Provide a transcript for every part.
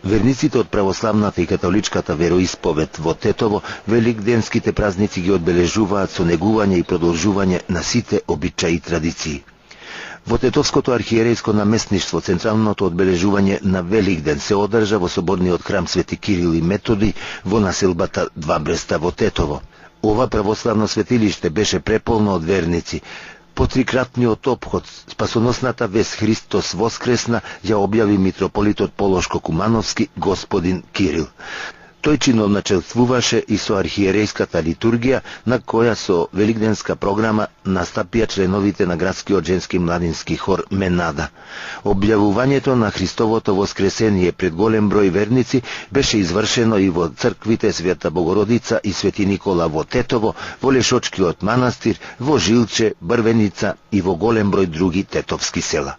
Верниците од православната и католичката вероисповед во Тетово великденските празници ги одбележуваат со негување и продолжување на сите обичаи и традиции. Во Тетовското архиерейско наместништво централното одбележување на Великден се одржа во соборниот храм Свети Кирил и Методи во населбата Два Бреста во Тетово. Ова православно светилиште беше преполно од верници. По трикратниот опход, спасоносната вест Христос воскресна ја објави митрополитот Полошко-Кумановски господин Кирил. Тој чиновничествуваше и со архиерейската литургија, на која со великденска програма настапија членовите на градскиот женски младински хор Менада. Објавувањето на Христовото воскресение пред голем број верници беше извршено и во црквите Света Богородица и Свети Никола во Тетово, во Лешочкиот манастир, во Жилче, Брвеница и во голем број други тетовски села.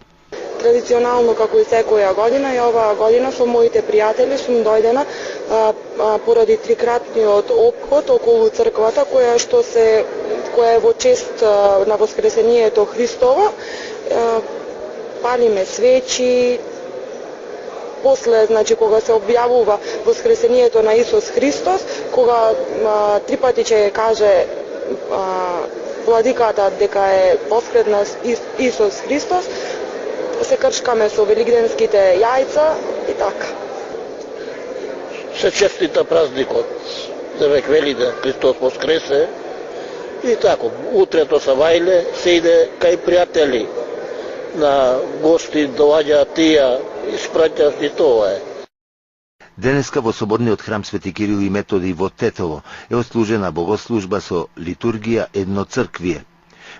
Традиционално, како и секоја година, и оваа година со моите пријатели сум дојдена поради трикратниот опход околу црквата, која е во чест на воскресението Христово. Палиме свечи, после, кога се објавува воскресението на Исус Христос, кога три пати ќе каже владиката дека е воскреснал Исус Христос, се кршкаме со великденските јајца и така. Се честита празникот за век Великден, Христос воскресе и така. Утрето са вајле, се иде кај пријатели на гости, доаѓаат тие, испраќаат и тоа е. Денеска во соборниот храм Свети Кирил и Методи во Тетово е отслужена богослужба со литургија едноцрквие.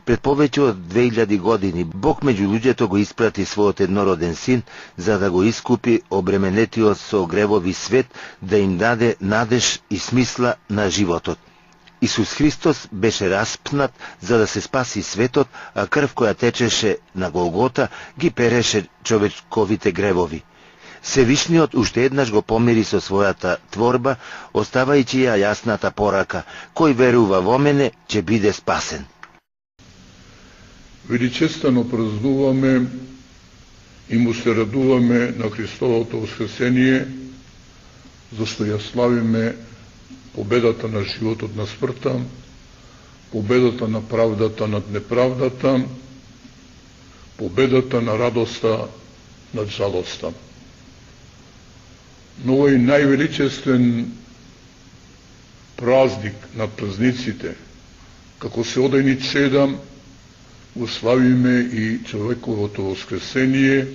Пред повеќе од 2000 години Бог меѓу луѓето го испрати својот еднороден син за да го искупи обременетиот со гревови свет, да им даде надеж и смисла на животот. Исус Христос беше распнат за да се спаси светот, а крв која течеше на Голгота ги переше човечковите гревови. Севишниот уште еднаш го помири со својата творба, оставајќи ја јасната порака: кој верува во мене ќе биде спасен. Величествено празнуваме и му се радуваме на Христовото воскресение, зашто ја славиме победата на животот на смртта, победата на правдата над неправдата, победата на радоста над жалоста. Но овој највеличествен празник на празниците, како се одени чеда, уславиме и човековото воскресение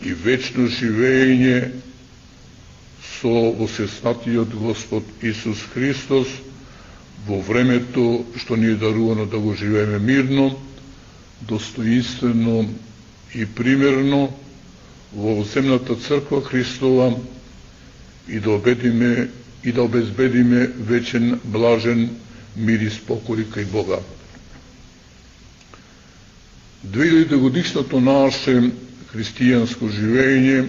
и вечно живење со воскреснатиот Господ Исус Христос во времето што ни е дарувано да го живееме мирно, достоинствено и примерно во земната црква Христова и да обезбедиме вечен блажен мир и спокој кај Бога. 2000 годишното наше христијанско живење,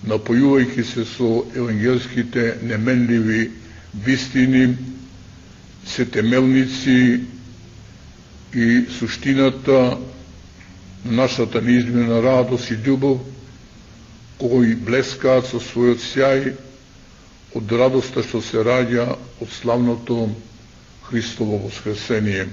напојувајќи се со евангелските неменливи вистини, се темелници и суштината на нашата неизмена радост и љубов, кои блескаат со својот сјај од радоста што се раѓа од славното Христово воскресение.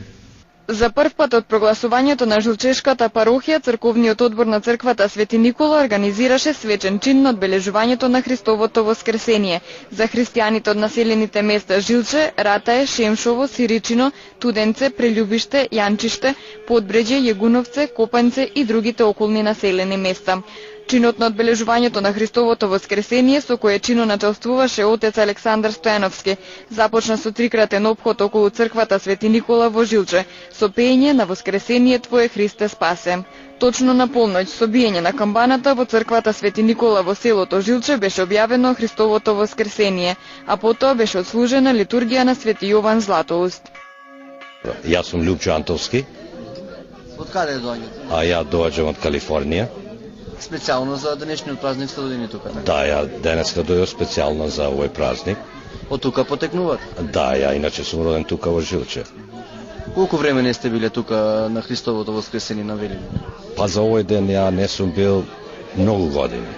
За прв пат од прогласувањето на Жилчешката парохија, црковниот одбор на црквата Свети Никола организираше свечен чин на одбележувањето на Христовото воскресение. За христијаните од населените места Жилче, Ратае, Шемшово, Сиричино, Туденце, Прелюбиште, Јанчиште, Подбреđе, Јегуновце, Копанце и другите околни населени места. Чинот на одбележувањето на Христовото воскресение, со кое чино началствуваше отец Александар Стојановски, започна со трикратен опход околу црквата Свети Никола во Жилче, со пеење на Воскресение Твое Христе спасе. Точно на полноќ, со биење на камбаната во црквата Свети Никола во селото Жилче беше објавено Христовото воскресение, а потоа беше отслужена литургија на Свети Јован Златоуст. Јас сум Љупчо Антовски. Од каде доаѓате? А ја доаѓам од Калифорнија. Специјално за денешниот празник сте додени тука? Да, ја денеска дојдов специјално за овој празник. Од тука потекнувате? Да, ја иначе сум роден тука во Жилче. Колку време не сте биле тука на Христовото воскресение на Великден? Па за овој ден ја не сум бил многу години.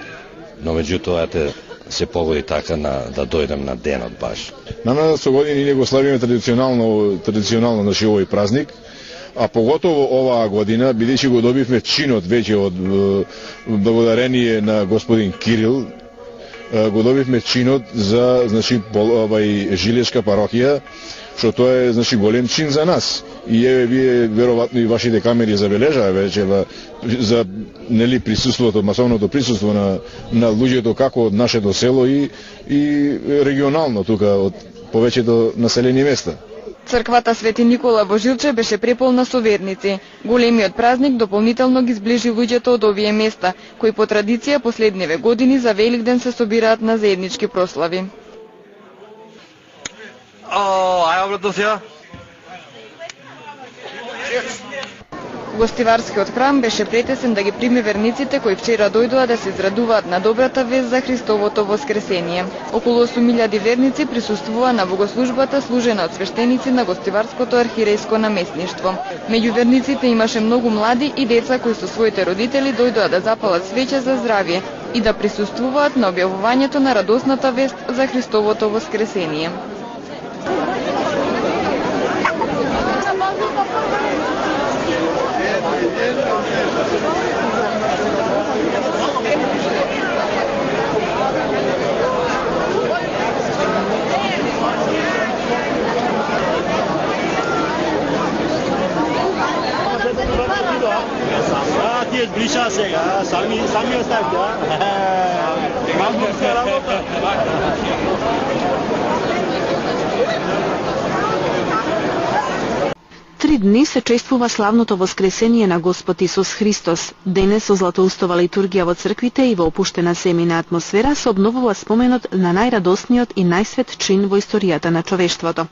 Но меѓутоа се погоди така да дојдем на денот баш. На нас со години ние го славиме традиционално нашиот овој празник, а поготово оваа година, бидејќи го добивме чинот веќе од благодарение на господин Кирил, го добивме чинот за Жилешка парохија, што тоа е голем чин за нас. И вие веројатно и вашите камери забележаа веќе за присуството, масовното присуство на луѓето како од нашето село и регионално тука од повеќето населени места. Црквата Свети Никола во Жилче беше преполна со верници. Големиот празник дополнително ги сближи луѓето од овие места, кои по традиција последниве години за Великден се собираат на заеднички прослави. Гостиварскиот храм беше претесен да ги прими верниците кои вчера дојдоа да се израдуваат на добрата вест за Христовото воскресение. Околу 8000 верници присуствуваа на богослужбата служена од свештеници на Гостиварското архиерејско наместништво. Меѓу верниците имаше многу млади и деца кои со своите родители дојдоа да запалат свеќа за здравје и да присуствуваат на објавувањето на радосната вест за Христовото воскресение. Блиша сега, сами оставите. Работа. 3 дни се чествува славното воскресение на Господ Исус Христос. Денес со златоустова литургија во црквите и во опуштена семейна атмосфера се обновува споменот на најрадосниот и најсвет чин во историјата на човештвото.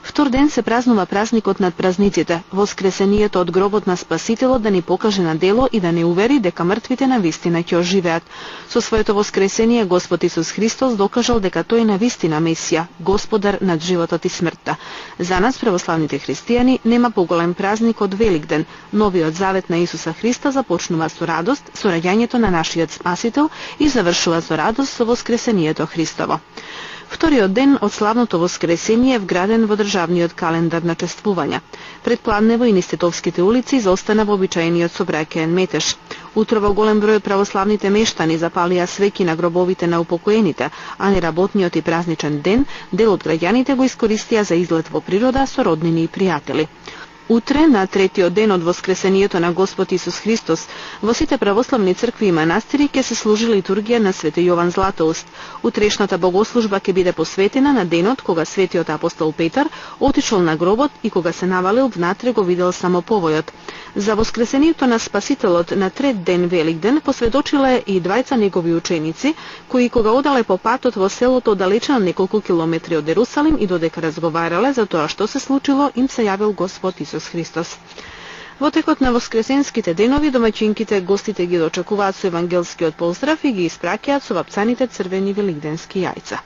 Втор ден се празнува празникот над празниците, воскресението од гробот на Спасителот да ни покаже на дело и да не увери дека мртвите на вистина ќе оживеат. Со своето воскресение Господ Исус Христос докажал дека тој е на вистина Месија, Господар над животот и смртта. За нас, православните христијани, нема поголем празник од Великден. Новиот завет на Исуса Христа започнува со радост, со раѓањето на нашиот Спасител и завршува со радост со воскресението Христово. Вториот ден од славното воскресение е вграден во државниот календар на чествувања. Предпладнево и низ Тетовските улици изостана вообичаениот собраќаен метеж. Утро во голем број од православните мештани запалија свеќи на гробовите на упокоените, а неработниот и празничен ден дел од граѓаните го искористија за излет во природа со роднини и пријатели. Утре, на третиот ден од воскресението на Господ Исус Христос, во сите православни цркви и манастири ќе се служи литургија на Свети Јован Златоуст. Утрешната богослужба ќе биде посветена на денот кога светиот апостол Петар отишол на гробот и кога се навалил внатре го видел само повојот. За воскресението на Спасителот на трет ден Великден посведочиле и двајца негови ученици, кои кога одале по патот во селото оддалечено неколку километри од Ерусалим и додека разговарале за тоа што се случило, им се јавил Господ Исус Христос. Во текот на воскресенските денови домаќинките гостите ги дочекуваат со евангелскиот поздрав и ги испраќаат со вапцаните црвени великденски јајца.